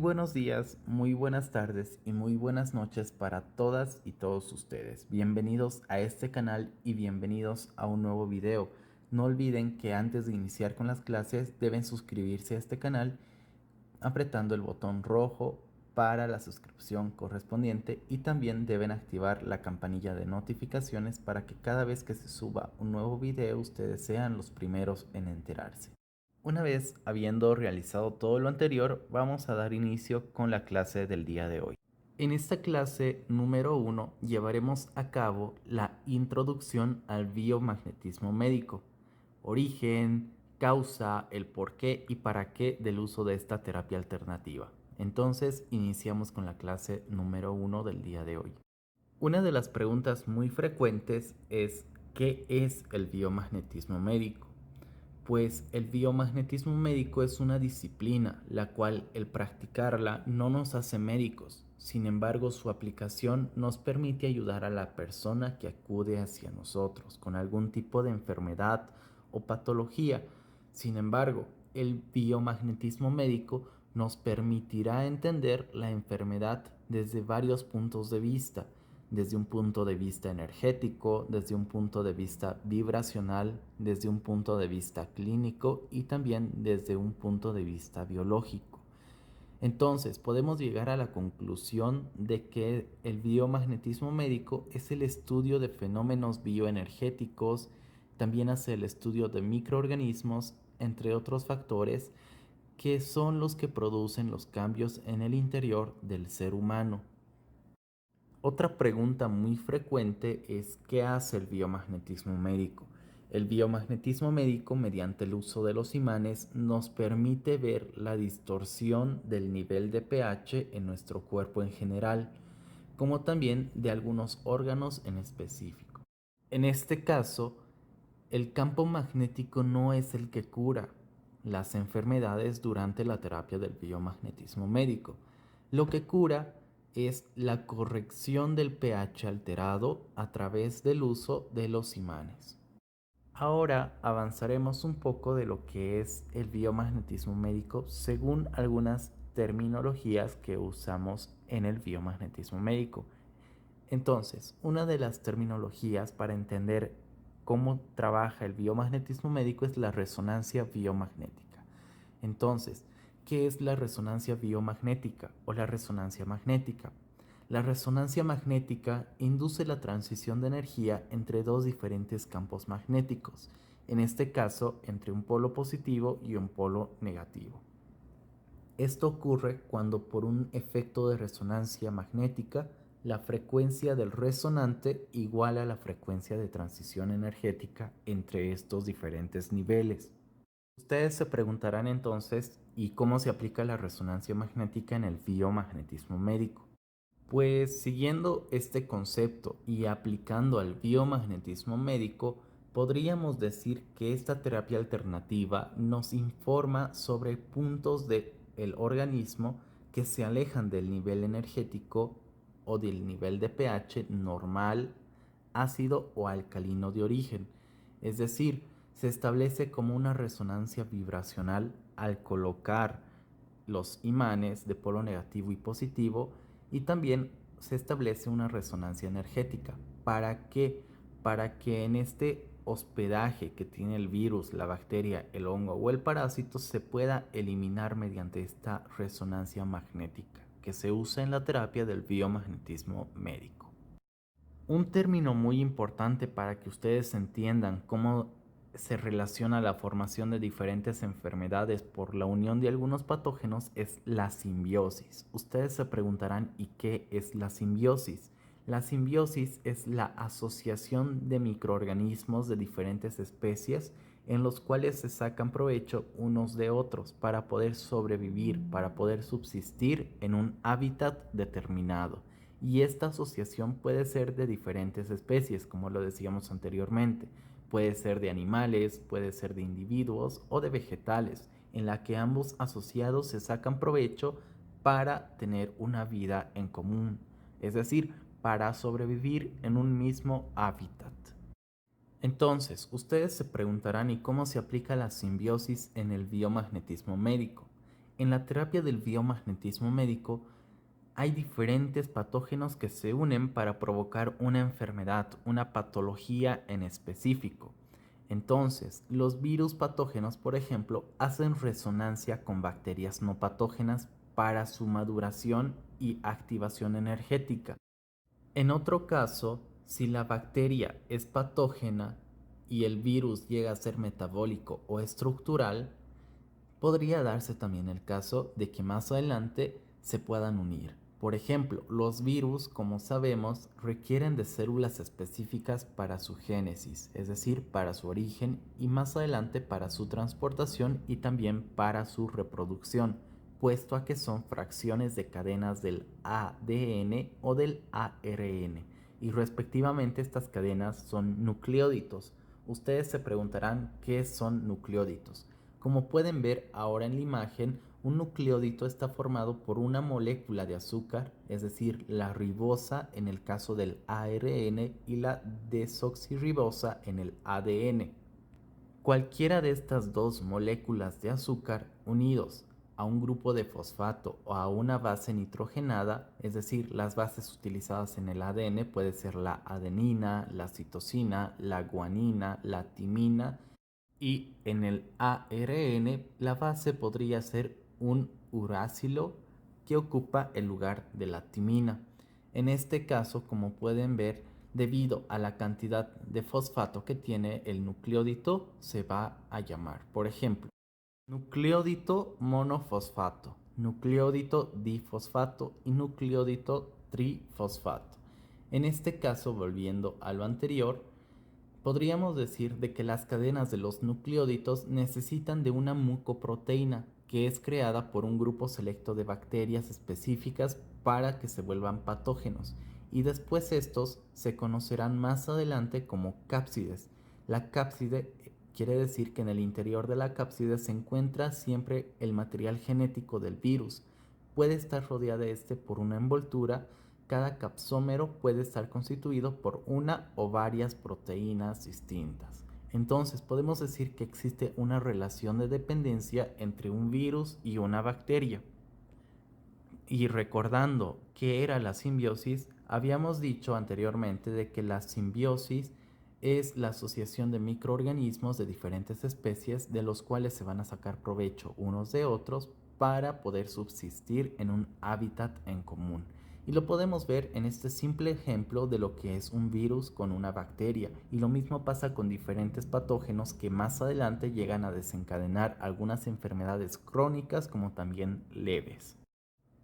buenos días, muy buenas tardes y muy buenas noches para todas y todos ustedes. Bienvenidos a este canal y bienvenidos a un nuevo video. No olviden que antes de iniciar con las clases deben suscribirse a este canal apretando el botón rojo para la suscripción correspondiente y también deben activar la campanilla de notificaciones para que cada vez que se suba un nuevo video ustedes sean los primeros en enterarse. Una vez habiendo realizado todo lo anterior, vamos a dar inicio con la clase del día de hoy. En esta clase número 1 llevaremos a cabo la introducción al biomagnetismo médico, origen, causa, el porqué y para qué del uso de esta terapia alternativa. Entonces, iniciamos con la clase número 1 del día de hoy. Una de las preguntas muy frecuentes es ¿qué es el biomagnetismo médico? Pues el biomagnetismo médico es una disciplina, la cual el practicarla no nos hace médicos. Sin embargo, su aplicación nos permite ayudar a la persona que acude hacia nosotros con algún tipo de enfermedad o patología. Sin embargo, el biomagnetismo médico nos permitirá entender la enfermedad desde varios puntos de vista, desde un punto de vista energético, desde un punto de vista vibracional, desde un punto de vista clínico y también desde un punto de vista biológico. Entonces, podemos llegar a la conclusión de que el biomagnetismo médico es el estudio de fenómenos bioenergéticos, también hace el estudio de microorganismos, entre otros factores, que son los que producen los cambios en el interior del ser humano. Otra pregunta muy frecuente es ¿qué hace el biomagnetismo médico? El biomagnetismo médico, mediante el uso de los imanes, nos permite ver la distorsión del nivel de pH en nuestro cuerpo en general, como también de algunos órganos en específico. En este caso, el campo magnético no es el que cura las enfermedades durante la terapia del biomagnetismo médico. Lo que cura es la corrección del pH alterado a través del uso de los imanes. Ahora avanzaremos un poco de lo que es el biomagnetismo médico según algunas terminologías que usamos en el biomagnetismo médico. Entonces, una de las terminologías para entender cómo trabaja el biomagnetismo médico es la resonancia biomagnética. Entonces, ¿qué es la resonancia biomagnética o la resonancia magnética? La resonancia magnética induce la transición de energía entre dos diferentes campos magnéticos, en este caso entre un polo positivo y un polo negativo. Esto ocurre cuando por un efecto de resonancia magnética la frecuencia del resonante iguala a la frecuencia de transición energética entre estos diferentes niveles. Ustedes se preguntarán entonces, ¿y cómo se aplica la resonancia magnética en el biomagnetismo médico? Pues siguiendo este concepto y aplicando al biomagnetismo médico, podríamos decir que esta terapia alternativa nos informa sobre puntos del organismo que se alejan del nivel energético o del nivel de pH normal, ácido o alcalino de origen. Es decir, se establece como una resonancia vibracional al colocar los imanes de polo negativo y positivo y también se establece una resonancia energética. ¿Para qué? Para que en este hospedaje que tiene el virus, la bacteria, el hongo o el parásito se pueda eliminar mediante esta resonancia magnética que se usa en la terapia del biomagnetismo médico. Un término muy importante para que ustedes entiendan cómo se relaciona la formación de diferentes enfermedades por la unión de algunos patógenos es la simbiosis. Ustedes se preguntarán, ¿y qué es la simbiosis? La simbiosis es la asociación de microorganismos de diferentes especies en los cuales se sacan provecho unos de otros para poder sobrevivir, para poder subsistir en un hábitat determinado. Y esta asociación puede ser de diferentes especies, como lo decíamos anteriormente. Puede ser de animales, puede ser de individuos o de vegetales, en la que ambos asociados se sacan provecho para tener una vida en común, es decir, para sobrevivir en un mismo hábitat. Entonces, ustedes se preguntarán, ¿y cómo se aplica la simbiosis en el biomagnetismo médico? En la terapia del biomagnetismo médico hay diferentes patógenos que se unen para provocar una enfermedad, una patología en específico. Entonces, los virus patógenos, por ejemplo, hacen resonancia con bacterias no patógenas para su maduración y activación energética. En otro caso, si la bacteria es patógena y el virus llega a ser metabólico o estructural, podría darse también el caso de que más adelante se puedan unir. Por ejemplo, los virus, como sabemos, requieren de células específicas para su génesis, es decir, para su origen y más adelante para su transportación y también para su reproducción, puesto a que son fracciones de cadenas del ADN o del ARN, y respectivamente estas cadenas son nucleóditos. Ustedes se preguntarán qué son nucleóditos. Como pueden ver ahora en la imagen, un nucleódito está formado por una molécula de azúcar, es decir, la ribosa en el caso del ARN y la desoxirribosa en el ADN. Cualquiera de estas dos moléculas de azúcar unidos a un grupo de fosfato o a una base nitrogenada, es decir, las bases utilizadas en el ADN puede ser la adenina, la citosina, la guanina, la timina, y en el ARN la base podría ser un uracilo que ocupa el lugar de la timina. En este caso, como pueden ver, debido a la cantidad de fosfato que tiene el nucleódito, se va a llamar, por ejemplo, nucleódito monofosfato, nucleódito difosfato y nucleódito trifosfato. En este caso, volviendo a lo anterior, podríamos decir de que las cadenas de los nucleóditos necesitan de una mucoproteína que es creada por un grupo selecto de bacterias específicas para que se vuelvan patógenos, y después estos se conocerán más adelante como cápsides. La cápside quiere decir que en el interior de la cápside se encuentra siempre el material genético del virus. Puede estar rodeada de este por una envoltura. Cada capsómero puede estar constituido por una o varias proteínas distintas. Entonces podemos decir que existe una relación de dependencia entre un virus y una bacteria. Y recordando qué era la simbiosis, habíamos dicho anteriormente de que la simbiosis es la asociación de microorganismos de diferentes especies de los cuales se van a sacar provecho unos de otros para poder subsistir en un hábitat en común. Y lo podemos ver en este simple ejemplo de lo que es un virus con una bacteria. Y lo mismo pasa con diferentes patógenos que más adelante llegan a desencadenar algunas enfermedades crónicas como también leves.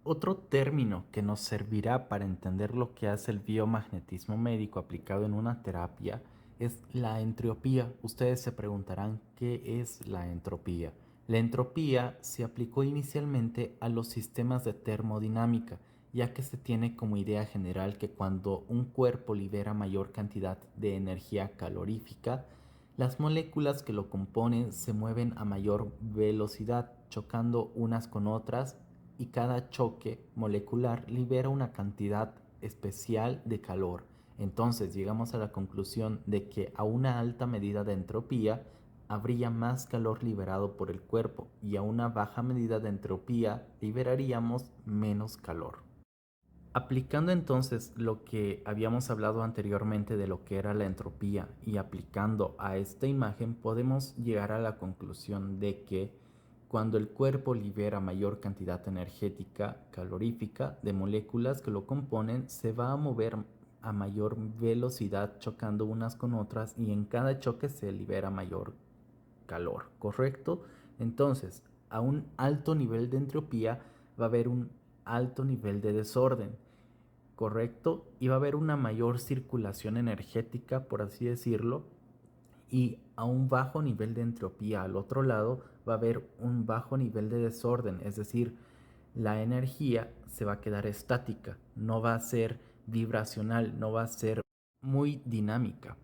Otro término que nos servirá para entender lo que hace el biomagnetismo médico aplicado en una terapia es la entropía. Ustedes se preguntarán qué es la entropía. La entropía se aplicó inicialmente a los sistemas de termodinámica, ya que se tiene como idea general que cuando un cuerpo libera mayor cantidad de energía calorífica, las moléculas que lo componen se mueven a mayor velocidad, chocando unas con otras, y cada choque molecular libera una cantidad especial de calor. Entonces llegamos a la conclusión de que a una alta medida de entropía habría más calor liberado por el cuerpo y a una baja medida de entropía liberaríamos menos calor. Aplicando entonces lo que habíamos hablado anteriormente de lo que era la entropía y aplicando a esta imagen, podemos llegar a la conclusión de que cuando el cuerpo libera mayor cantidad energética calorífica de moléculas que lo componen, se va a mover a mayor velocidad chocando unas con otras, y en cada choque se libera mayor calor, ¿correcto? Entonces, a un alto nivel de entropía va a haber un alto nivel de desorden, ¿correcto? Y va a haber una mayor circulación energética, por así decirlo, y a un bajo nivel de entropía al otro lado va a haber un bajo nivel de desorden, es decir, la energía se va a quedar estática, no va a ser vibracional, no va a ser muy dinámica.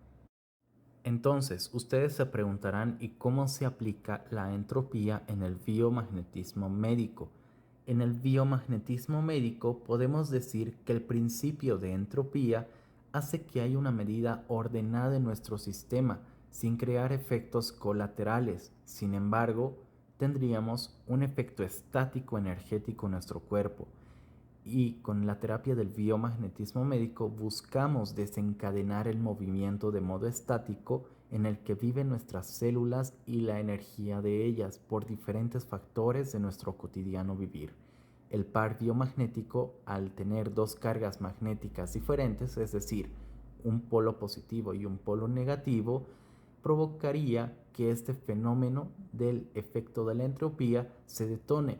Entonces, ustedes se preguntarán, ¿y cómo se aplica la entropía en el biomagnetismo médico? En el biomagnetismo médico podemos decir que el principio de entropía hace que haya una medida ordenada en nuestro sistema, sin crear efectos colaterales. Sin embargo, tendríamos un efecto estático energético en nuestro cuerpo. Y con la terapia del biomagnetismo médico buscamos desencadenar el movimiento de modo estático en el que viven nuestras células y la energía de ellas por diferentes factores de nuestro cotidiano vivir. El par biomagnético, al tener dos cargas magnéticas diferentes, es decir, un polo positivo y un polo negativo, provocaría que este fenómeno del efecto de la entropía se detone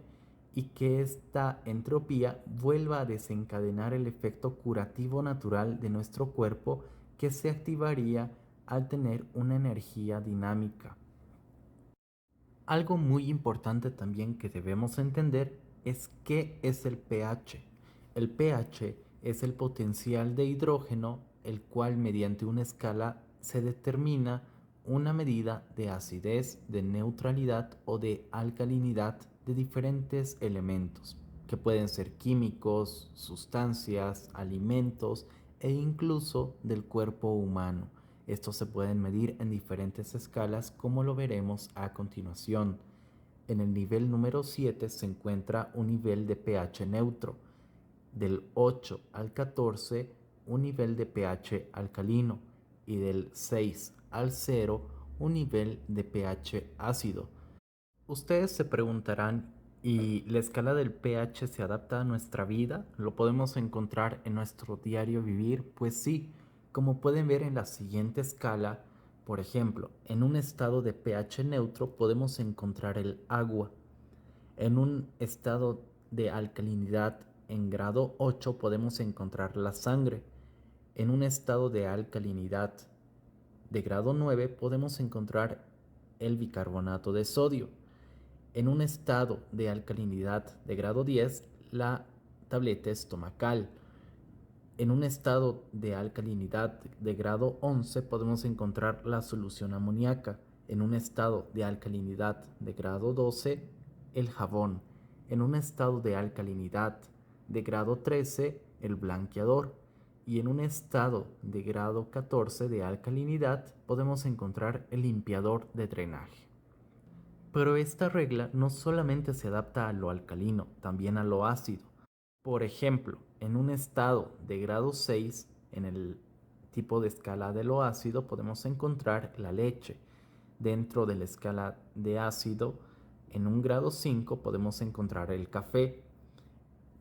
y que esta entropía vuelva a desencadenar el efecto curativo natural de nuestro cuerpo, que se activaría al tener una energía dinámica. Algo muy importante también que debemos entender es qué es el pH. El pH es el potencial de hidrógeno, el cual mediante una escala se determina una medida de acidez, de neutralidad o de alcalinidad de diferentes elementos, que pueden ser químicos, sustancias, alimentos e incluso del cuerpo humano. Estos se pueden medir en diferentes escalas, como lo veremos a continuación. En el nivel número 7 se encuentra un nivel de pH neutro. Del 8 al 14, un nivel de pH alcalino. Y del 6 al 0, un nivel de pH ácido. Ustedes se preguntarán, ¿y la escala del pH se adapta a nuestra vida? ¿Lo podemos encontrar en nuestro diario vivir? Pues sí, como pueden ver en la siguiente escala, por ejemplo, en un estado de pH neutro podemos encontrar el agua. En un estado de alcalinidad en grado 8 podemos encontrar la sangre. En un estado de alcalinidad de grado 9 podemos encontrar el bicarbonato de sodio. En un estado de alcalinidad de grado 10, la tableta estomacal. En un estado de alcalinidad de grado 11 podemos encontrar la solución amoníaca. En un estado de alcalinidad de grado 12, el jabón. En un estado de alcalinidad de grado 13, el blanqueador. Y en un estado de grado 14 de alcalinidad podemos encontrar el limpiador de drenaje. Pero esta regla no solamente se adapta a lo alcalino, también a lo ácido. Por ejemplo, en un estado de grado 6, en el tipo de escala de lo ácido, podemos encontrar la leche. Dentro de la escala de ácido, en un grado 5 podemos encontrar el café.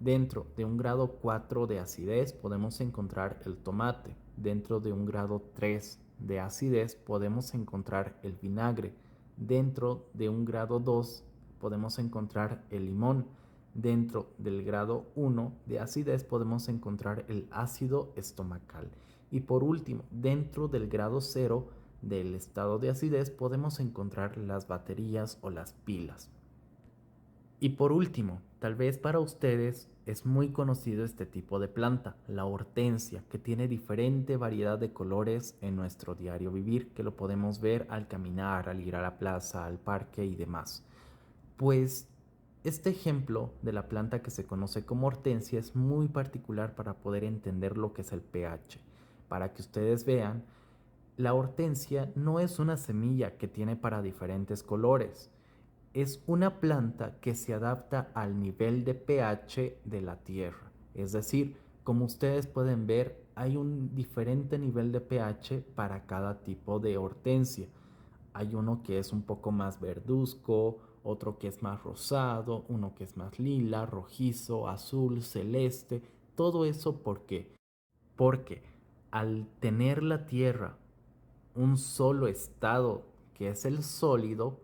Dentro de un grado 4 de acidez podemos encontrar el tomate. Dentro de un grado 3 de acidez podemos encontrar el vinagre. Dentro de un grado 2 podemos encontrar el limón. Dentro del grado 1 de acidez podemos encontrar el ácido estomacal. Y por último, dentro del grado 0 del estado de acidez podemos encontrar las baterías o las pilas. Y por último, tal vez para ustedes es muy conocido este tipo de planta, la hortensia, que tiene diferente variedad de colores en nuestro diario vivir, que lo podemos ver al caminar, al ir a la plaza, al parque y demás. Pues este ejemplo de la planta que se conoce como hortensia es muy particular para poder entender lo que es el pH. Para que ustedes vean, la hortensia no es una semilla que tiene para diferentes colores. Es una planta que se adapta al nivel de pH de la tierra. Es decir, como ustedes pueden ver, hay un diferente nivel de pH para cada tipo de hortensia. Hay uno que es un poco más verduzco, otro que es más rosado, uno que es más lila, rojizo, azul, celeste. Todo eso, ¿por qué? Porque al tener la tierra un solo estado, que es el sólido,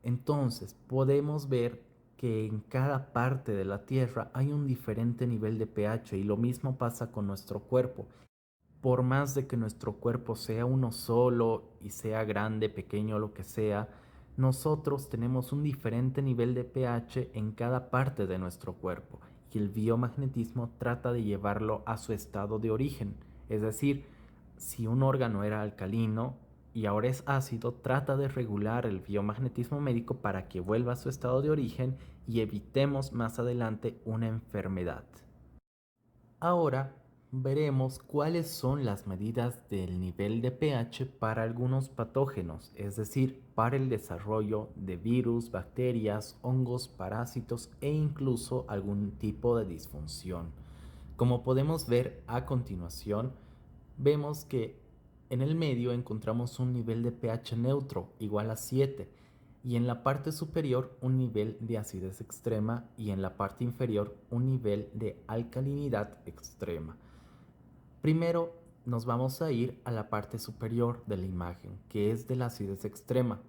entonces podemos ver que en cada parte de la Tierra hay un diferente nivel de pH, y lo mismo pasa con nuestro cuerpo. Por más de que nuestro cuerpo sea uno solo y sea grande, pequeño, lo que sea, nosotros tenemos un diferente nivel de pH en cada parte de nuestro cuerpo, y el biomagnetismo trata de llevarlo a su estado de origen. Es decir, si un órgano era alcalino y ahora es ácido, trata de regular el biomagnetismo médico para que vuelva a su estado de origen y evitemos más adelante una enfermedad. Ahora veremos cuáles son las medidas del nivel de pH para algunos patógenos, es decir, para el desarrollo de virus, bacterias, hongos, parásitos e incluso algún tipo de disfunción. Como podemos ver a continuación, vemos que en el medio encontramos un nivel de pH neutro igual a 7 y en la parte superior un nivel de acidez extrema y en la parte inferior un nivel de alcalinidad extrema. Primero nos vamos a ir a la parte superior de la imagen, que es de la acidez extrema.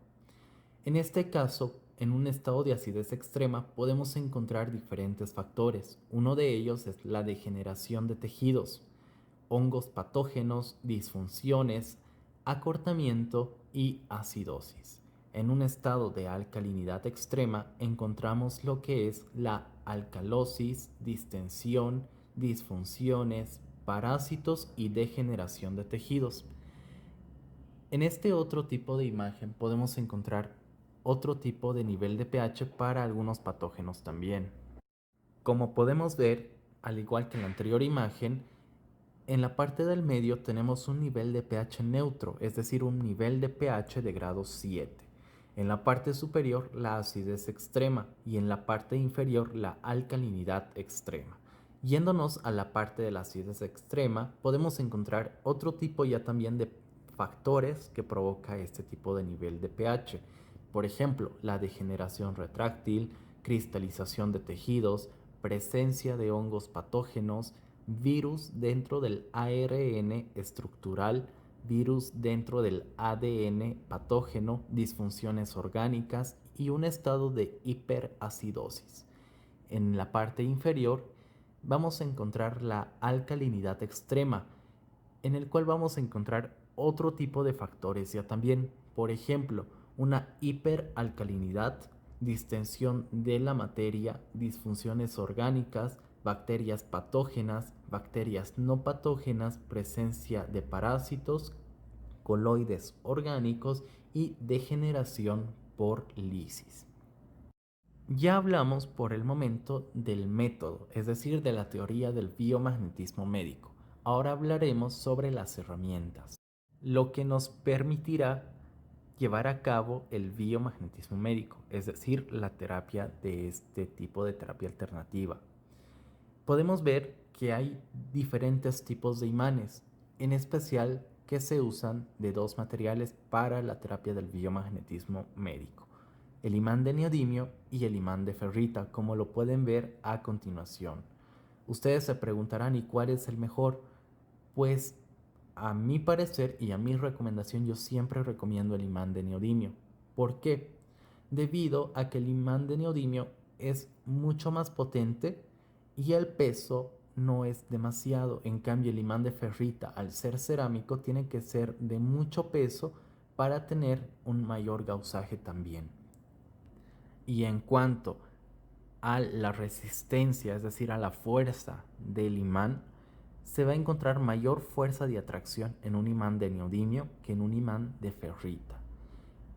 En este caso, en un estado de acidez extrema podemos encontrar diferentes factores. Uno de ellos es la degeneración de tejidos, hongos patógenos, disfunciones, acortamiento y acidosis. En un estado de alcalinidad extrema encontramos lo que es la alcalosis, distensión, disfunciones, parásitos y degeneración de tejidos. En este otro tipo de imagen podemos encontrar otro tipo de nivel de pH para algunos patógenos también. Como podemos ver, al igual que en la anterior imagen, en la parte del medio tenemos un nivel de pH neutro, es decir, un nivel de pH de grado 7. En la parte superior la acidez extrema y en la parte inferior la alcalinidad extrema. Yéndonos a la parte de la acidez extrema, podemos encontrar otro tipo ya también de factores que provoca este tipo de nivel de pH. Por ejemplo, la degeneración retráctil, cristalización de tejidos, presencia de hongos patógenos, virus dentro del ARN estructural, virus dentro del ADN patógeno, disfunciones orgánicas y un estado de hiperacidosis. En la parte inferior vamos a encontrar la alcalinidad extrema, en el cual vamos a encontrar otro tipo de factores ya también, por ejemplo, una hiperalcalinidad, distensión de la materia, disfunciones orgánicas, bacterias patógenas, bacterias no patógenas, presencia de parásitos, coloides orgánicos y degeneración por lisis. Ya hablamos por el momento del método, es decir, de la teoría del biomagnetismo médico. Ahora hablaremos sobre las herramientas, lo que nos permitirá llevar a cabo el biomagnetismo médico, es decir, la terapia de este tipo de terapia alternativa. Podemos ver que hay diferentes tipos de imanes, en especial que se usan de dos materiales para la terapia del biomagnetismo médico: el imán de neodimio y el imán de ferrita, como lo pueden ver a continuación. Ustedes se preguntarán, ¿y cuál es el mejor? Pues a mi parecer y a mi recomendación, yo siempre recomiendo el imán de neodimio. ¿Por qué? Debido a que el imán de neodimio es mucho más potente y el peso no es demasiado. En cambio, el imán de ferrita, al ser cerámico, tiene que ser de mucho peso para tener un mayor gausaje también. Y en cuanto a la resistencia, es decir, a la fuerza del imán, se va a encontrar mayor fuerza de atracción en un imán de neodimio que en un imán de ferrita.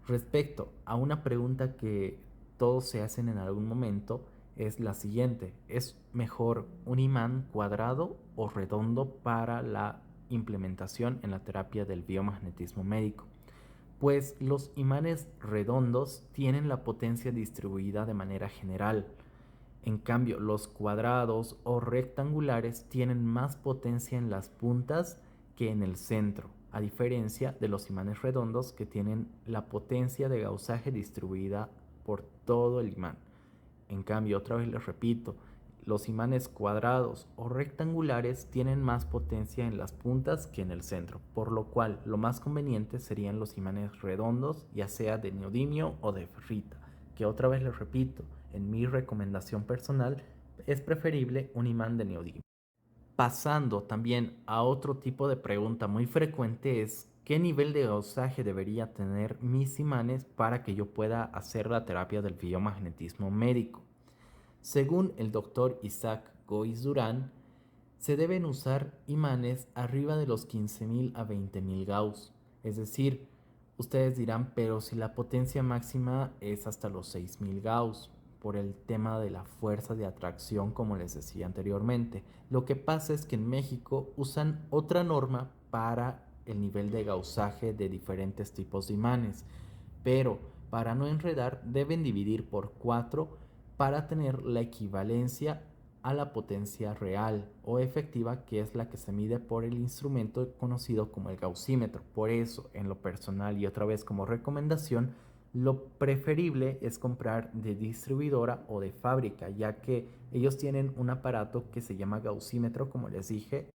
Respecto a una pregunta que todos se hacen en algún momento, es la siguiente: ¿es mejor un imán cuadrado o redondo para la implementación en la terapia del biomagnetismo médico? Pues los imanes redondos tienen la potencia distribuida de manera general. En cambio, los cuadrados o rectangulares tienen más potencia en las puntas que en el centro, a diferencia de los imanes redondos que tienen la potencia de gausaje distribuida por todo el imán. En cambio, otra vez les repito, los imanes cuadrados o rectangulares tienen más potencia en las puntas que en el centro, por lo cual lo más conveniente serían los imanes redondos, ya sea de neodimio o de ferrita, que otra vez les repito, en mi recomendación personal es preferible un imán de neodimio. Pasando también a otro tipo de pregunta muy frecuente es: ¿qué nivel de gausaje debería tener mis imanes para que yo pueda hacer la terapia del biomagnetismo médico? Según el doctor Isaac Goiz Durán, se deben usar imanes arriba de los 15.000 a 20.000 Gauss. Es decir, ustedes dirán, pero si la potencia máxima es hasta los 6.000 Gauss, por el tema de la fuerza de atracción, como les decía anteriormente. Lo que pasa es que en México usan otra norma para el nivel de gausaje de diferentes tipos de imanes, pero para no enredar deben dividir por 4 para tener la equivalencia a la potencia real o efectiva, que es la que se mide por el instrumento conocido como el gaussímetro. Por eso, en lo personal y otra vez como recomendación, lo preferible es comprar de distribuidora o de fábrica, ya que ellos tienen un aparato que se llama gaussímetro, como les dije,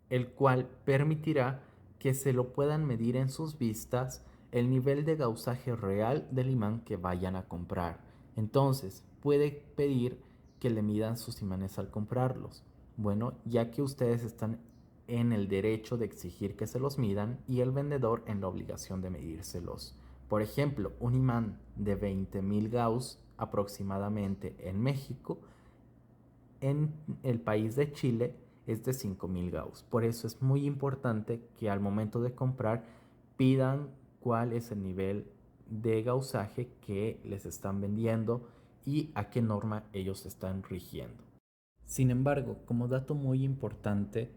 el cual permitirá que se lo puedan medir en sus vistas el nivel de gausaje real del imán que vayan a comprar. Entonces, puede pedir que le midan sus imanes al comprarlos. Bueno, ya que ustedes están en el derecho de exigir que se los midan y el vendedor en la obligación de medírselos. Por ejemplo, un imán de 20.000 Gauss aproximadamente en México, en el país de Chile es de 5.000 Gauss. Por eso es muy importante que al momento de comprar pidan cuál es el nivel de gausaje que les están vendiendo y a qué norma ellos están rigiendo. Sin embargo, como dato muy importante,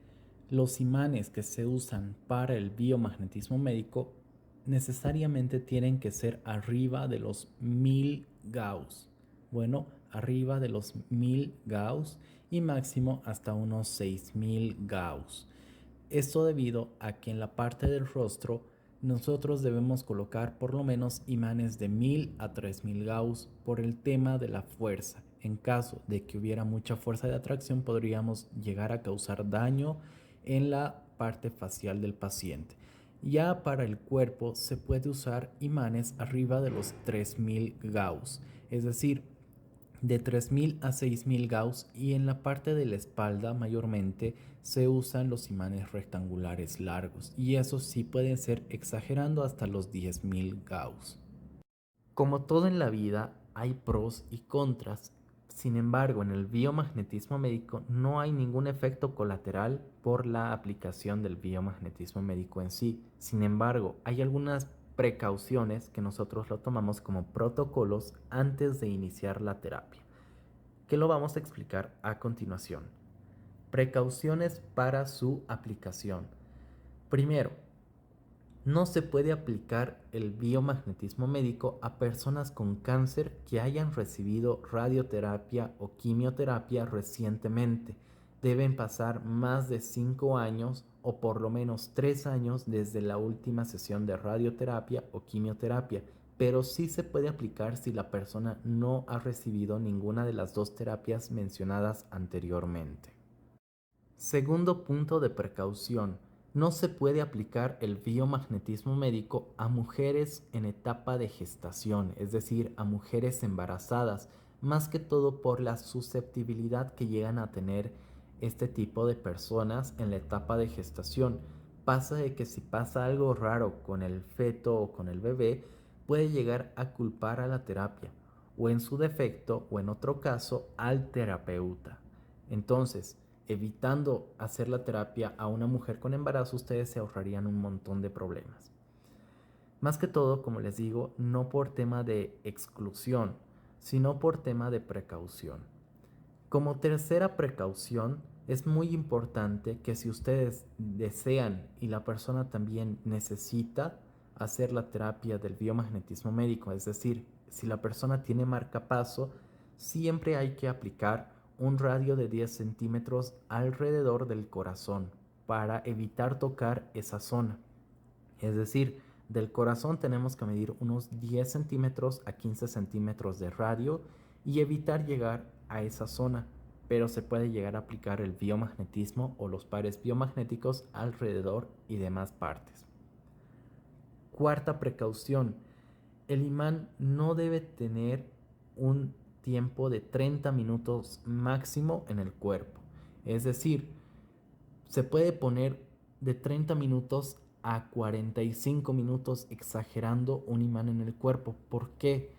los imanes que se usan para el biomagnetismo médico necesariamente tienen que ser arriba de los 1000 Gauss. Bueno, arriba de los 1000 Gauss y máximo hasta unos 6000 Gauss. Esto debido a que en la parte del rostro nosotros debemos colocar por lo menos imanes de 1000 a 3000 Gauss por el tema de la fuerza. En caso de que hubiera mucha fuerza de atracción, podríamos llegar a causar daño en la parte facial del paciente. Ya para el cuerpo se puede usar imanes arriba de los 3000 Gauss, es decir, de 3000 a 6000 Gauss, y en la parte de la espalda mayormente se usan los imanes rectangulares largos y esos sí pueden ser exagerando hasta los 10.000 Gauss. Como todo en la vida, hay pros y contras. Sin embargo, en el biomagnetismo médico no hay ningún efecto colateral por la aplicación del biomagnetismo médico en sí. Sin embargo, hay algunas precauciones que nosotros lo tomamos como protocolos antes de iniciar la terapia, que lo vamos a explicar a continuación. Precauciones para su aplicación. Primero, no se puede aplicar el biomagnetismo médico a personas con cáncer que hayan recibido radioterapia o quimioterapia recientemente. Deben pasar más de 5 años o por lo menos 3 años desde la última sesión de radioterapia o quimioterapia, pero sí se puede aplicar si la persona no ha recibido ninguna de las dos terapias mencionadas anteriormente. Segundo punto de precaución: no se puede aplicar el biomagnetismo médico a mujeres en etapa de gestación, es decir, a mujeres embarazadas, más que todo por la susceptibilidad que llegan a tener este tipo de personas en la etapa de gestación. Pasa de que si pasa algo raro con el feto o con el bebé, puede llegar a culpar a la terapia, o en su defecto, o en otro caso, al terapeuta. Entonces, evitando hacer la terapia a una mujer con embarazo, ustedes se ahorrarían un montón de problemas. Más que todo, como les digo, no por tema de exclusión, sino por tema de precaución. Como tercera precaución, es muy importante que si ustedes desean y la persona también necesita hacer la terapia del biomagnetismo médico, es decir, si la persona tiene marcapaso, siempre hay que aplicar un radio de 10 centímetros alrededor del corazón para evitar tocar esa zona. Es decir, del corazón tenemos que medir unos 10 centímetros a 15 centímetros de radio y evitar llegar a esa zona, pero se puede llegar a aplicar el biomagnetismo o los pares biomagnéticos alrededor y demás partes. Cuarta precaución: el imán no debe tener un tiempo de 30 minutos máximo en el cuerpo. Es decir, se puede poner de 30 minutos a 45 minutos exagerando un imán en el cuerpo. ¿Por qué?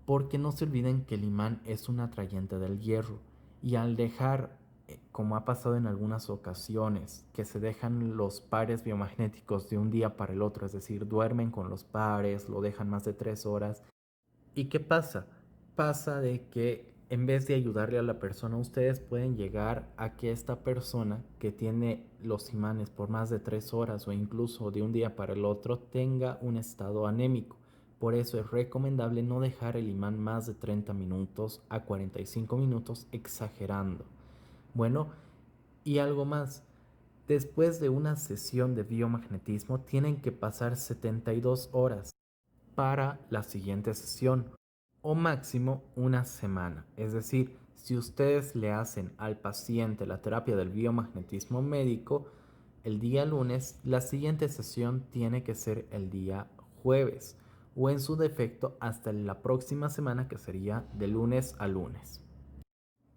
Porque no se olviden que el imán es un atrayente del hierro y al dejar, como ha pasado en algunas ocasiones, que se dejan los pares biomagnéticos de un día para el otro, es decir, duermen con los pares, lo dejan más de 3 horas. ¿Y qué pasa? pasa de que en vez de ayudarle a la persona, ustedes pueden llegar a que esta persona que tiene los imanes por más de 3 horas o incluso de un día para el otro tenga un estado anémico. Por eso es recomendable no dejar el imán más de 30 minutos a 45 minutos, exagerando. Bueno, y algo más. Después de una sesión de biomagnetismo tienen que pasar 72 horas para la siguiente sesión o máximo una semana. Es decir, si ustedes le hacen al paciente la terapia del biomagnetismo médico el día lunes, la siguiente sesión tiene que ser el día jueves o en su defecto hasta la próxima semana, que sería de lunes a lunes.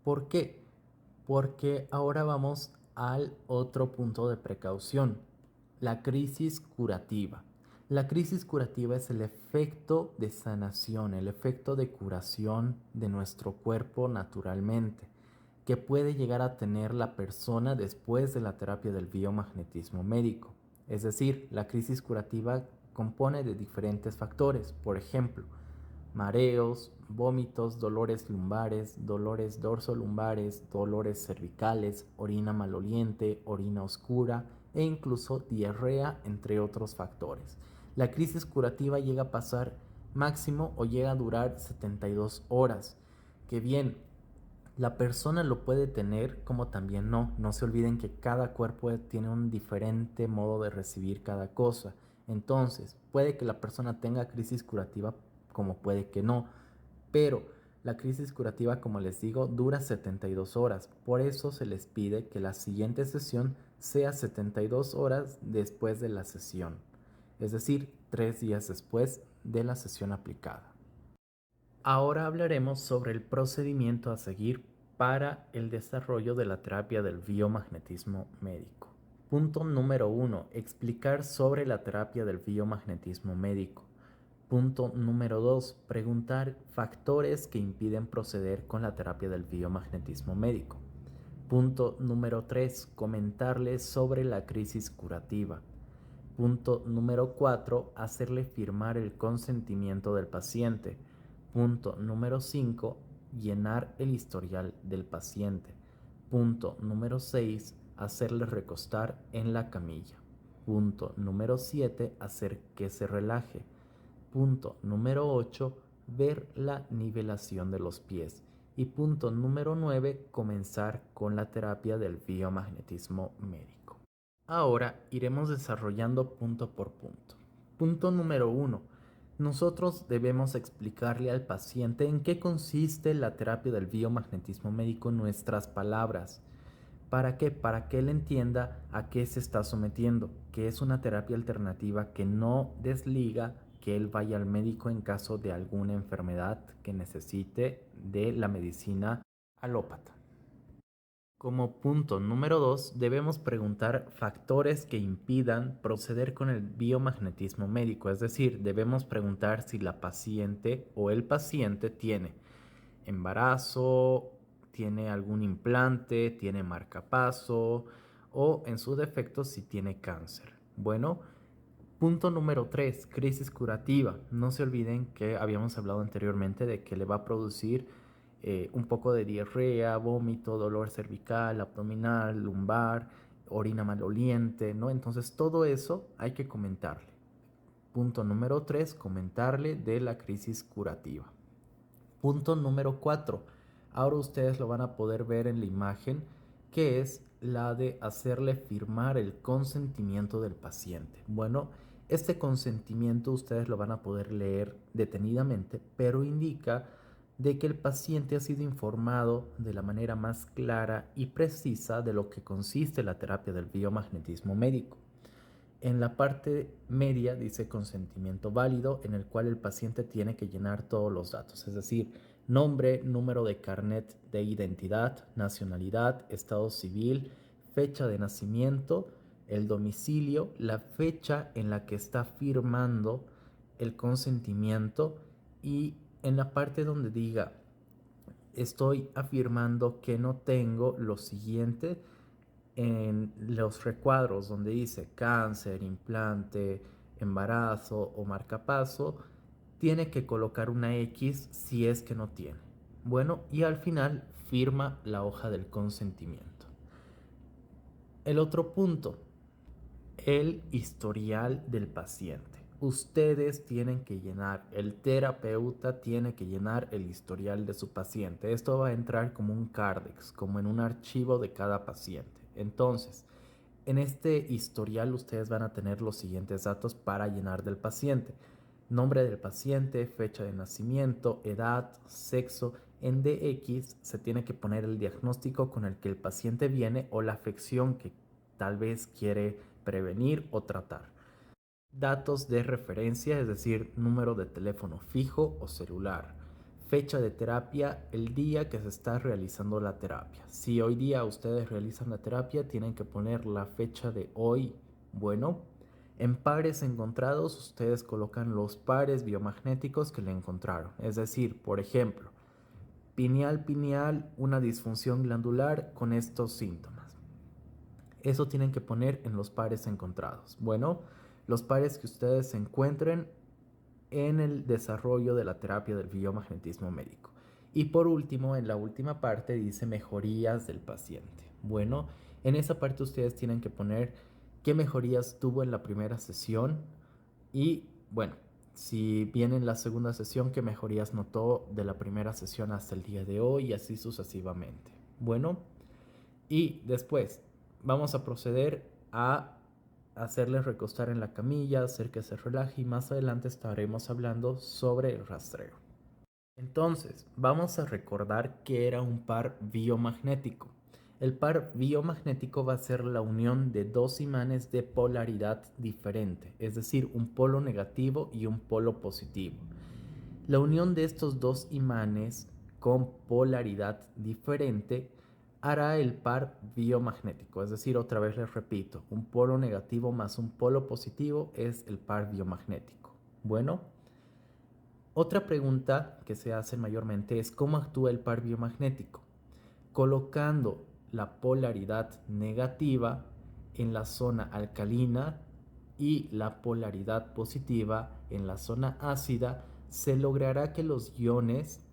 ¿Por qué? Porque ahora vamos al otro punto de precaución, la crisis curativa. La crisis curativa es el efecto de sanación, el efecto de curación de nuestro cuerpo naturalmente, que puede llegar a tener la persona después de la terapia del biomagnetismo médico. Es decir, la crisis curativa compone de diferentes factores, por ejemplo, mareos, vómitos, dolores lumbares, dolores dorsolumbares, dolores cervicales, orina maloliente, orina oscura e incluso diarrea, entre otros factores. La crisis curativa llega a pasar máximo o llega a durar 72 horas, que bien, la persona lo puede tener como también no. No se olviden que cada cuerpo tiene un diferente modo de recibir cada cosa. Entonces, puede que la persona tenga crisis curativa como puede que no. Pero la crisis curativa, como les digo, dura 72 horas. Por eso se les pide que la siguiente sesión sea 72 horas después de la sesión. Es decir, 3 días después de la sesión aplicada. Ahora hablaremos sobre el procedimiento a seguir para el desarrollo de la terapia del biomagnetismo médico. Punto número 1. Explicar sobre la terapia del biomagnetismo médico. Punto número 2. Preguntar factores que impiden proceder con la terapia del biomagnetismo médico. Punto número 3. Comentarles sobre la crisis curativa. Punto número 4. Hacerle firmar el consentimiento del paciente. Punto número 5. Llenar el historial del paciente. Punto número 6. Hacerle recostar en la camilla. Punto número 7. Hacer que se relaje. Punto número 8. Ver la nivelación de los pies. Y punto número 9. Comenzar con la terapia del biomagnetismo médico. Ahora iremos desarrollando punto por punto. Punto número 1. Nosotros debemos explicarle al paciente en qué consiste la terapia del biomagnetismo médico en nuestras palabras. ¿Para qué? Para que él entienda a qué se está sometiendo, que es una terapia alternativa que no desliga que él vaya al médico en caso de alguna enfermedad que necesite de la medicina alópata. Como punto número 2, debemos preguntar factores que impidan proceder con el biomagnetismo médico, es decir, debemos preguntar si la paciente o el paciente tiene embarazo, tiene algún implante, tiene marcapaso o en su defecto si tiene cáncer. Bueno, punto número 3, crisis curativa. No se olviden que habíamos hablado anteriormente de que le va a producir un poco de diarrea, vómito, dolor cervical, abdominal, lumbar, orina maloliente, ¿no? Entonces todo eso hay que comentarle. Punto número 3, comentarle de la crisis curativa. Punto número 4. Ahora ustedes lo van a poder ver en la imagen, que es la de hacerle firmar el consentimiento del paciente. Bueno, este consentimiento ustedes lo van a poder leer detenidamente, pero indica de que el paciente ha sido informado de la manera más clara y precisa de lo que consiste la terapia del biomagnetismo médico. En la parte media dice consentimiento válido, en el cual el paciente tiene que llenar todos los datos, es decir, nombre, número de carnet de identidad, nacionalidad, estado civil, fecha de nacimiento, el domicilio, la fecha en la que está firmando el consentimiento y en la parte donde diga estoy afirmando que no tengo lo siguiente en los recuadros donde dice cáncer, implante, embarazo o marcapaso, tiene que colocar una X si es que no tiene. Bueno, y al final firma la hoja del consentimiento. El otro punto, el historial del paciente. Ustedes tienen que llenar, el terapeuta tiene que llenar el historial de su paciente. Esto va a entrar como un Cardex, como en un archivo de cada paciente. Entonces, en este historial ustedes van a tener los siguientes datos para llenar del paciente. Nombre del paciente, fecha de nacimiento, edad, sexo. En DX se tiene que poner el diagnóstico con el que el paciente viene o la afección que tal vez quiere prevenir o tratar. Datos de referencia, es decir, número de teléfono fijo o celular. Fecha de terapia, el día que se está realizando la terapia. Si hoy día ustedes realizan la terapia, tienen que poner la fecha de hoy. Bueno, en pares encontrados, ustedes colocan los pares biomagnéticos que le encontraron. Es decir, por ejemplo, pineal, una disfunción glandular con estos síntomas. Eso tienen que poner en los pares encontrados. Bueno, los pares que ustedes encuentren en el desarrollo de la terapia del biomagnetismo médico. Y por último, en la última parte dice mejorías del paciente. Bueno, en esa parte ustedes tienen que poner qué mejorías tuvo en la primera sesión y, bueno, si viene en la segunda sesión, qué mejorías notó de la primera sesión hasta el día de hoy y así sucesivamente. Bueno, y después vamos a proceder a hacerle recostar en la camilla, hacer que se relaje y más adelante estaremos hablando sobre el rastreo. Entonces, vamos a recordar que era un par biomagnético. El par biomagnético va a ser la unión de dos imanes de polaridad diferente, es decir, un polo negativo y un polo positivo. La unión de estos dos imanes con polaridad diferente hará el par biomagnético, es decir, otra vez les repito, un polo negativo más un polo positivo es el par biomagnético. Bueno, otra pregunta que se hace mayormente es cómo actúa el par biomagnético. Colocando la polaridad negativa en la zona alcalina y la polaridad positiva en la zona ácida, se logrará que los iones,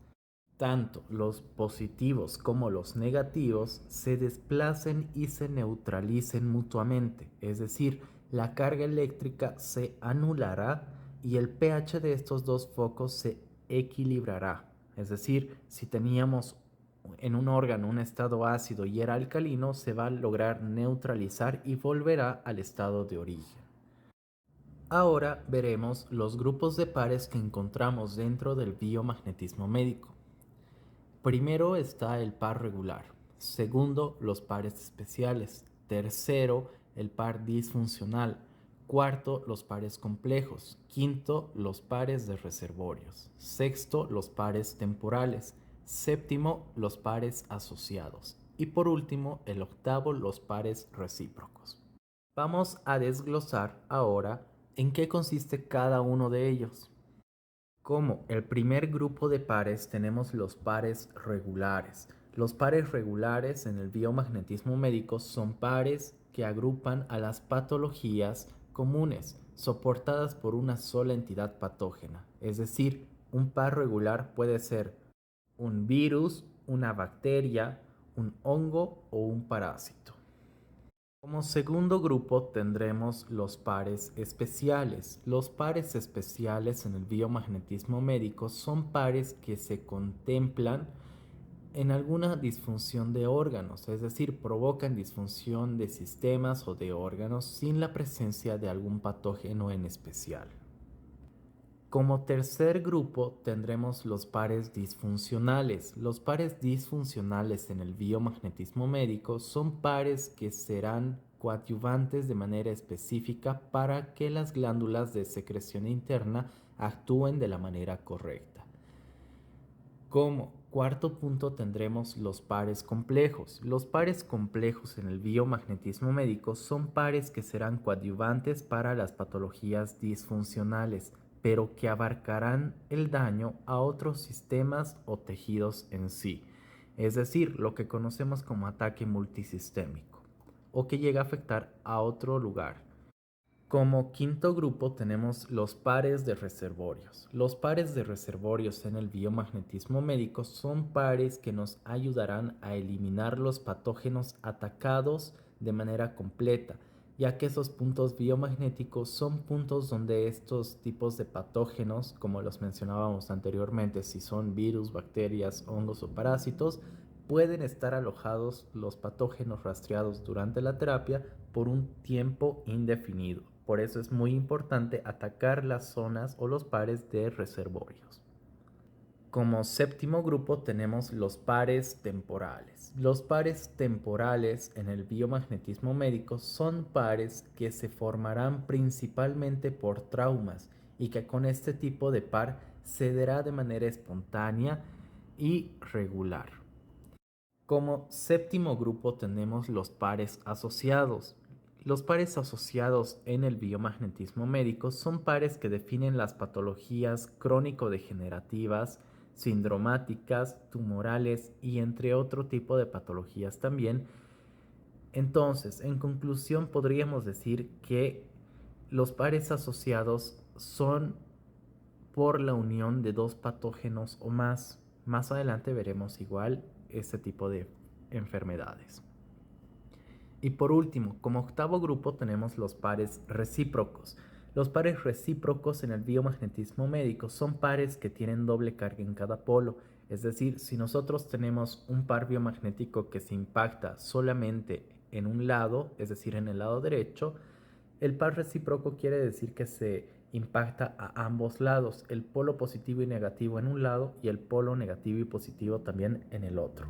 tanto los positivos como los negativos, se desplacen y se neutralicen mutuamente, es decir, la carga eléctrica se anulará y el pH de estos dos focos se equilibrará. Es decir, si teníamos en un órgano un estado ácido y era alcalino, se va a lograr neutralizar y volverá al estado de origen. Ahora veremos los grupos de pares que encontramos dentro del biomagnetismo médico. Primero está el par regular, segundo los pares especiales, tercero el par disfuncional, cuarto los pares complejos, quinto los pares de reservorios, sexto los pares temporales, séptimo los pares asociados y por último el octavo los pares recíprocos. Vamos a desglosar ahora en qué consiste cada uno de ellos. Como el primer grupo de pares tenemos los pares regulares. Los pares regulares en el biomagnetismo médico son pares que agrupan a las patologías comunes soportadas por una sola entidad patógena. Es decir, un par regular puede ser un virus, una bacteria, un hongo o un parásito. Como segundo grupo tendremos los pares especiales. Los pares especiales en el biomagnetismo médico son pares que se contemplan en alguna disfunción de órganos, es decir, provocan disfunción de sistemas o de órganos sin la presencia de algún patógeno en especial. Como tercer grupo tendremos los pares disfuncionales. Los pares disfuncionales en el biomagnetismo médico son pares que serán coadyuvantes de manera específica para que las glándulas de secreción interna actúen de la manera correcta. Como cuarto punto tendremos los pares complejos. Los pares complejos en el biomagnetismo médico son pares que serán coadyuvantes para las patologías disfuncionales, pero que abarcarán el daño a otros sistemas o tejidos en sí, es decir, lo que conocemos como ataque multisistémico, o que llega a afectar a otro lugar. Como quinto grupo tenemos los pares de reservorios. Los pares de reservorios en el biomagnetismo médico son pares que nos ayudarán a eliminar los patógenos atacados de manera completa, ya que esos puntos biomagnéticos son puntos donde estos tipos de patógenos, como los mencionábamos anteriormente, si son virus, bacterias, hongos o parásitos, pueden estar alojados los patógenos rastreados durante la terapia por un tiempo indefinido. Por eso es muy importante atacar las zonas o los pares de reservorios. Como séptimo grupo tenemos los pares temporales. Los pares temporales en el biomagnetismo médico son pares que se formarán principalmente por traumas y que con este tipo de par cederá de manera espontánea y regular. Como séptimo grupo tenemos los pares asociados. Los pares asociados en el biomagnetismo médico son pares que definen las patologías crónico-degenerativas, sindromáticas, tumorales y entre otro tipo de patologías también. Entonces, en conclusión, podríamos decir que los pares asociados son por la unión de dos patógenos o más. Más adelante veremos igual este tipo de enfermedades. Y por último, como octavo grupo tenemos los pares recíprocos. Los pares recíprocos en el biomagnetismo médico son pares que tienen doble carga en cada polo. Es decir, si nosotros tenemos un par biomagnético que se impacta solamente en un lado, es decir, en el lado derecho, el par recíproco quiere decir que se impacta a ambos lados, el polo positivo y negativo en un lado y el polo negativo y positivo también en el otro.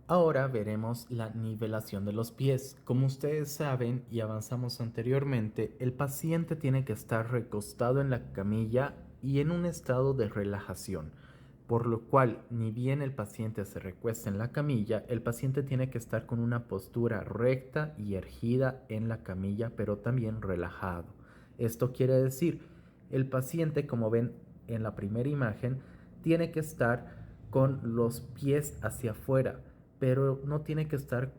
Ahora veremos la nivelación de los pies. Como ustedes saben y avanzamos anteriormente, el paciente tiene que estar recostado en la camilla y en un estado de relajación, por lo cual ni bien el paciente se recuesta en la camilla, el paciente tiene que estar con una postura recta y erguida en la camilla, pero también relajado. Esto quiere decir, el paciente, como ven en la primera imagen, tiene que estar con los pies hacia afuera, pero no tiene que estar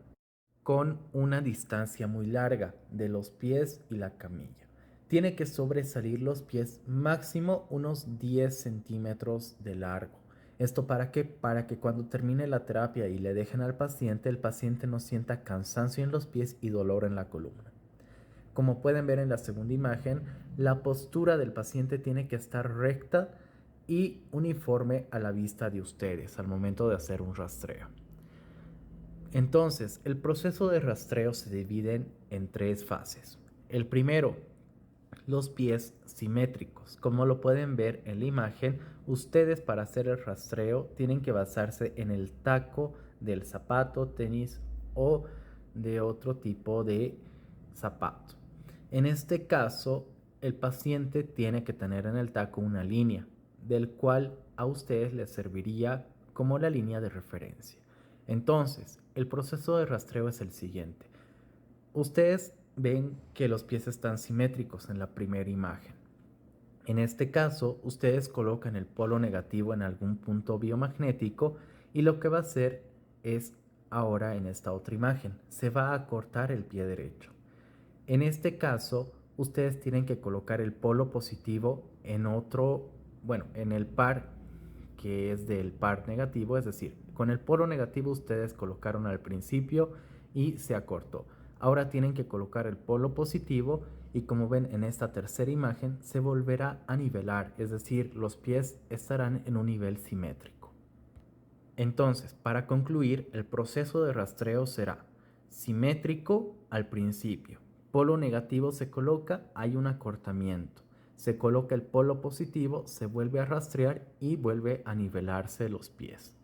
con una distancia muy larga de los pies y la camilla. Tiene que sobresalir los pies máximo unos 10 centímetros de largo. ¿Esto para qué? Para que cuando termine la terapia y le dejen al paciente, el paciente no sienta cansancio en los pies y dolor en la columna. Como pueden ver en la segunda imagen, la postura del paciente tiene que estar recta y uniforme a la vista de ustedes al momento de hacer un rastreo. Entonces, el proceso de rastreo se divide en tres fases. El primero, los pies simétricos. Como lo pueden ver en la imagen, ustedes para hacer el rastreo tienen que basarse en el taco del zapato, tenis o de otro tipo de zapato. En este caso, el paciente tiene que tener en el taco una línea, del cual a ustedes les serviría como la línea de referencia. Entonces, el proceso de rastreo es el siguiente. Ustedes ven que los pies están simétricos en la primera imagen. En este caso, ustedes colocan el polo negativo en algún punto biomagnético y lo que va a hacer es ahora en esta otra imagen, se va a cortar el pie derecho. En este caso, ustedes tienen que colocar el polo positivo en otro, bueno, en el par que es del par negativo, es decir, con el polo negativo ustedes colocaron al principio y se acortó. Ahora tienen que colocar el polo positivo y como ven en esta tercera imagen se volverá a nivelar, es decir, los pies estarán en un nivel simétrico. Entonces, para concluir, el proceso de rastreo será simétrico al principio. Polo negativo se coloca, hay un acortamiento. Se coloca el polo positivo, se vuelve a rastrear y vuelve a nivelarse los pies.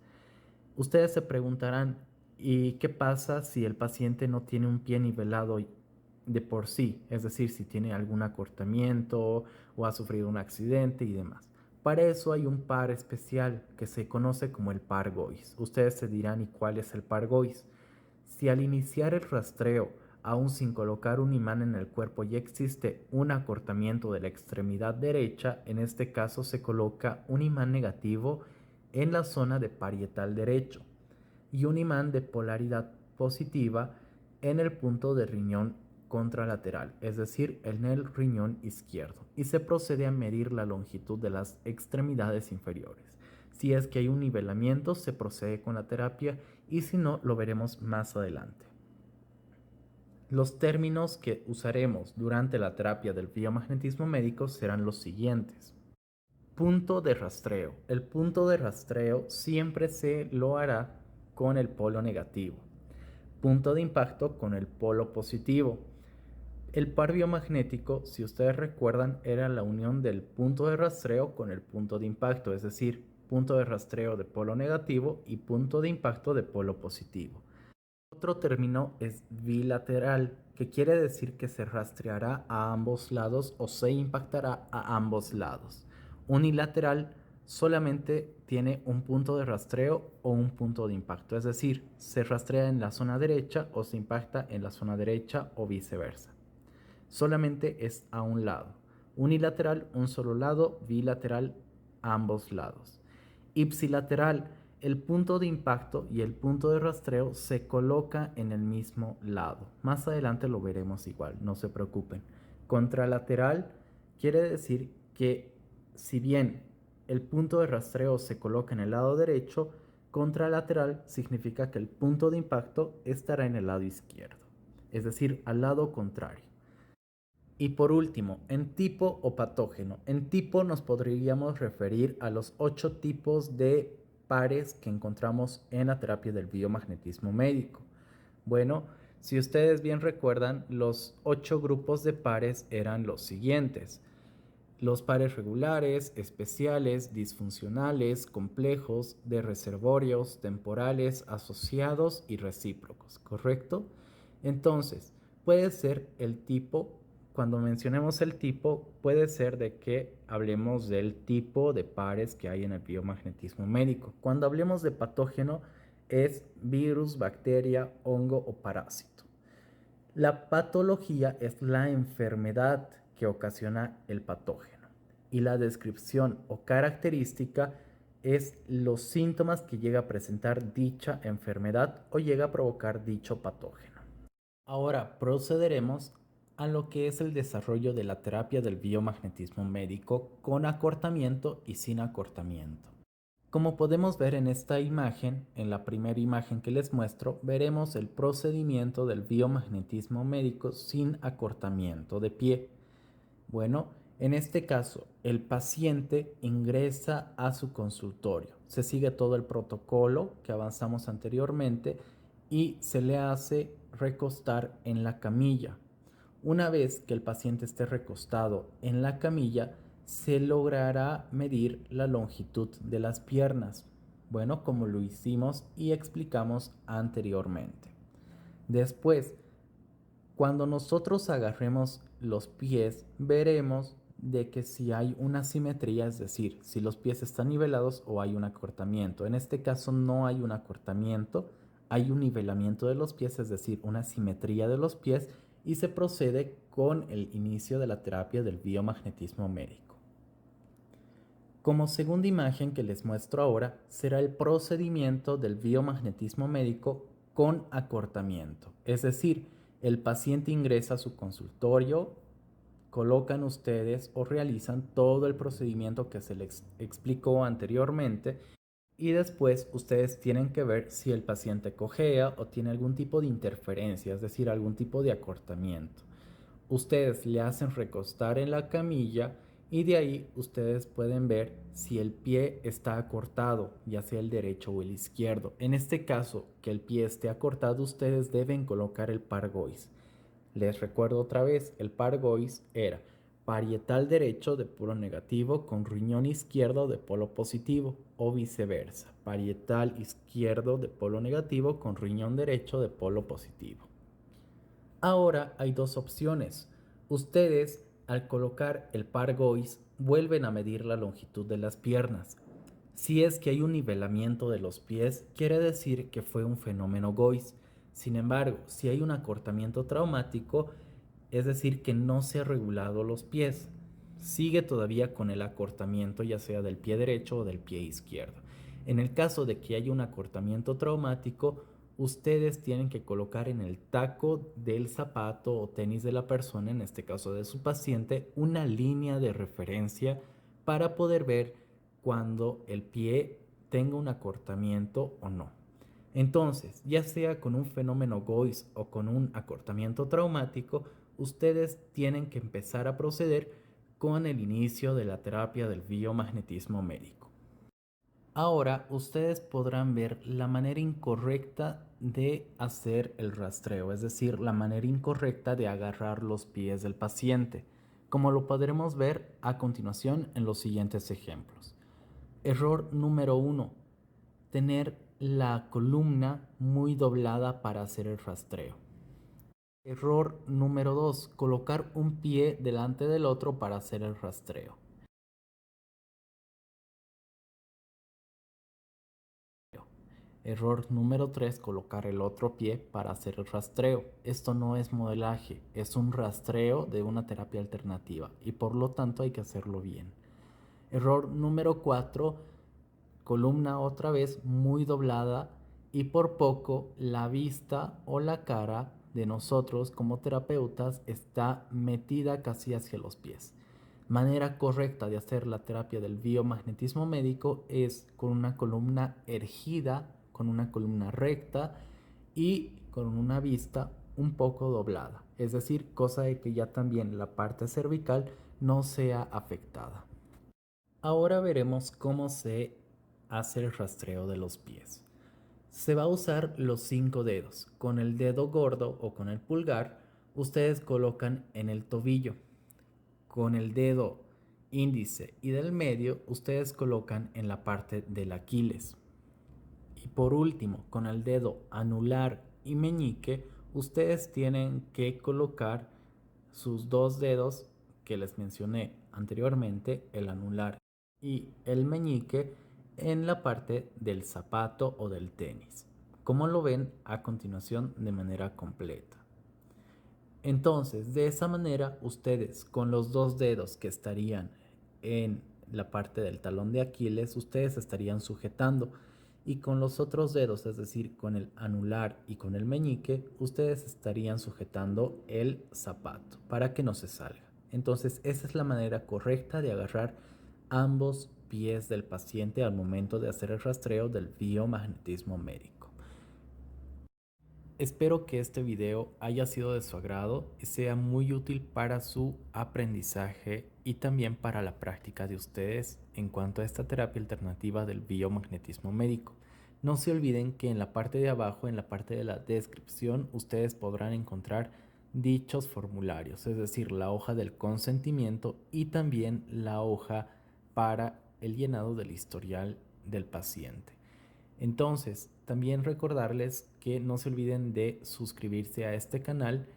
Ustedes se preguntarán, ¿y qué pasa si el paciente no tiene un pie nivelado de por sí? Es decir, si tiene algún acortamiento o ha sufrido un accidente y demás. Para eso hay un par especial que se conoce como el par GOIS. Ustedes se dirán, ¿y cuál es el par GOIS? Si al iniciar el rastreo, aún sin colocar un imán en el cuerpo, ya existe un acortamiento de la extremidad derecha, en este caso se coloca un imán negativo en la zona de parietal derecho y un imán de polaridad positiva en el punto de riñón contralateral, es decir, en el riñón izquierdo, y se procede a medir la longitud de las extremidades inferiores. Si es que hay un nivelamiento, se procede con la terapia y si no, lo veremos más adelante. Los términos que usaremos durante la terapia del biomagnetismo médico serán los siguientes. Punto de rastreo. El punto de rastreo siempre se lo hará con el polo negativo. Punto de impacto con el polo positivo. El par biomagnético, si ustedes recuerdan, era la unión del punto de rastreo con el punto de impacto, es decir, punto de rastreo de polo negativo y punto de impacto de polo positivo. Otro término es bilateral, que quiere decir que se rastreará a ambos lados o se impactará a ambos lados. Unilateral solamente tiene un punto de rastreo o un punto de impacto, es decir, se rastrea en la zona derecha o se impacta en la zona derecha o viceversa. Solamente es a un lado. Unilateral, un solo lado; bilateral, ambos lados. Ipsilateral, el punto de impacto y el punto de rastreo se coloca en el mismo lado. Más adelante lo veremos igual, no se preocupen. Contralateral quiere decir que si bien el punto de rastreo se coloca en el lado derecho, contralateral significa que el punto de impacto estará en el lado izquierdo, es decir, al lado contrario. Y por último, en tipo o patógeno. En tipo nos podríamos referir a los 8 tipos de pares que encontramos en la terapia del biomagnetismo médico. Bueno, si ustedes bien recuerdan, los 8 grupos de pares eran los siguientes: los pares regulares, especiales, disfuncionales, complejos, de reservorios, temporales, asociados y recíprocos, ¿correcto? Entonces, puede ser el tipo, cuando mencionemos el tipo, puede ser de que hablemos del tipo de pares que hay en el biomagnetismo médico. Cuando hablemos de patógeno, es virus, bacteria, hongo o parásito. La patología es la enfermedad que ocasiona el patógeno y la descripción o característica es los síntomas que llega a presentar dicha enfermedad o llega a provocar dicho patógeno. Ahora procederemos a lo que es el desarrollo de la terapia del biomagnetismo médico con acortamiento y sin acortamiento. Como podemos ver en esta imagen, en la primera imagen que les muestro, veremos el procedimiento del biomagnetismo médico sin acortamiento de pie. Bueno, en este caso, el paciente ingresa a su consultorio. Se sigue todo el protocolo que avanzamos anteriormente y se le hace recostar en la camilla. Una vez que el paciente esté recostado en la camilla, se logrará medir la longitud de las piernas, bueno, como lo hicimos y explicamos anteriormente. Después, cuando nosotros agarremos los pies, veremos de que si hay una simetría, es decir, si los pies están nivelados o hay un acortamiento. En este caso no hay un acortamiento, hay un nivelamiento de los pies, es decir, una simetría de los pies, y se procede con el inicio de la terapia del biomagnetismo médico. Como segunda imagen que les muestro ahora, será el procedimiento del biomagnetismo médico con acortamiento. Es decir, el paciente ingresa a su consultorio, colocan ustedes o realizan todo el procedimiento que se les explicó anteriormente y después ustedes tienen que ver si el paciente cojea o tiene algún tipo de interferencia, es decir, algún tipo de acortamiento. Ustedes le hacen recostar en la camilla y de ahí ustedes pueden ver si el pie está acortado, ya sea el derecho o el izquierdo. En este caso, que el pie esté acortado, ustedes deben colocar el par Gois. Les recuerdo otra vez, el par Gois era parietal derecho de polo negativo con riñón izquierdo de polo positivo o viceversa, parietal izquierdo de polo negativo con riñón derecho de polo positivo. Ahora hay dos opciones. Ustedes, al colocar el par Gois, vuelven a medir la longitud de las piernas. Si es que hay un nivelamiento de los pies, quiere decir que fue un fenómeno Gois. Sin embargo, si hay un acortamiento traumático, es decir, que no se ha regulado los pies, sigue todavía con el acortamiento, ya sea del pie derecho o del pie izquierdo. En el caso de que haya un acortamiento traumático, ustedes tienen que colocar en el taco del zapato o tenis de la persona, en este caso de su paciente, una línea de referencia para poder ver cuando el pie tenga un acortamiento o no. Entonces, ya sea con un fenómeno GOIS o con un acortamiento traumático, ustedes tienen que empezar a proceder con el inicio de la terapia del biomagnetismo médico. Ahora ustedes podrán ver la manera incorrecta de hacer el rastreo, es decir, la manera incorrecta de agarrar los pies del paciente, como lo podremos ver a continuación en los siguientes ejemplos. Error número 1. Tener la columna muy doblada para hacer el rastreo. Error número 2. Colocar un pie delante del otro para hacer el rastreo. Error número 3, colocar el otro pie para hacer el rastreo. Esto no es modelaje, es un rastreo de una terapia alternativa y por lo tanto hay que hacerlo bien. Error número 4, columna otra vez muy doblada y por poco la vista o la cara de nosotros como terapeutas está metida casi hacia los pies. Manera correcta de hacer la terapia del biomagnetismo médico es con una columna erguida, con una columna recta y con una vista un poco doblada, es decir, cosa de que ya también la parte cervical no sea afectada. Ahora veremos cómo se hace el rastreo de los pies. Se va a usar los 5 dedos. Con el dedo gordo o con el pulgar, ustedes colocan en el tobillo. Con el dedo índice y del medio, ustedes colocan en la parte del Aquiles. Y por último, con el dedo anular y meñique, ustedes tienen que colocar sus 2 dedos que les mencioné anteriormente, el anular y el meñique, en la parte del zapato o del tenis, como lo ven a continuación de manera completa. Entonces, de esa manera, ustedes con los 2 dedos que estarían en la parte del talón de Aquiles, ustedes estarían sujetando y con los otros dedos, es decir, con el anular y con el meñique, ustedes estarían sujetando el zapato para que no se salga. Entonces, esa es la manera correcta de agarrar ambos pies del paciente al momento de hacer el rastreo del biomagnetismo médico. Espero que este video haya sido de su agrado y sea muy útil para su aprendizaje y también para la práctica de ustedes en cuanto a esta terapia alternativa del biomagnetismo médico. No se olviden que en la parte de abajo, en la parte de la descripción, ustedes podrán encontrar dichos formularios, es decir, la hoja del consentimiento y también la hoja para el llenado del historial del paciente. Entonces, también recordarles que no se olviden de suscribirse a este canal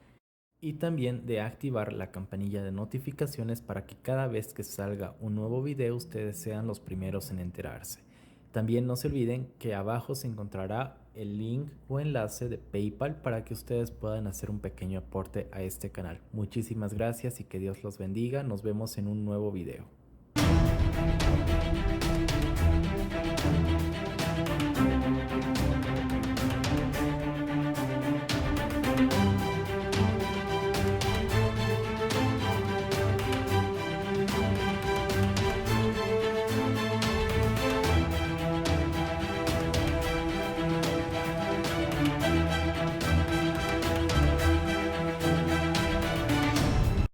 y también de activar la campanilla de notificaciones para que cada vez que salga un nuevo video ustedes sean los primeros en enterarse. También no se olviden que abajo se encontrará el link o enlace de PayPal para que ustedes puedan hacer un pequeño aporte a este canal. Muchísimas gracias y que Dios los bendiga. Nos vemos en un nuevo video.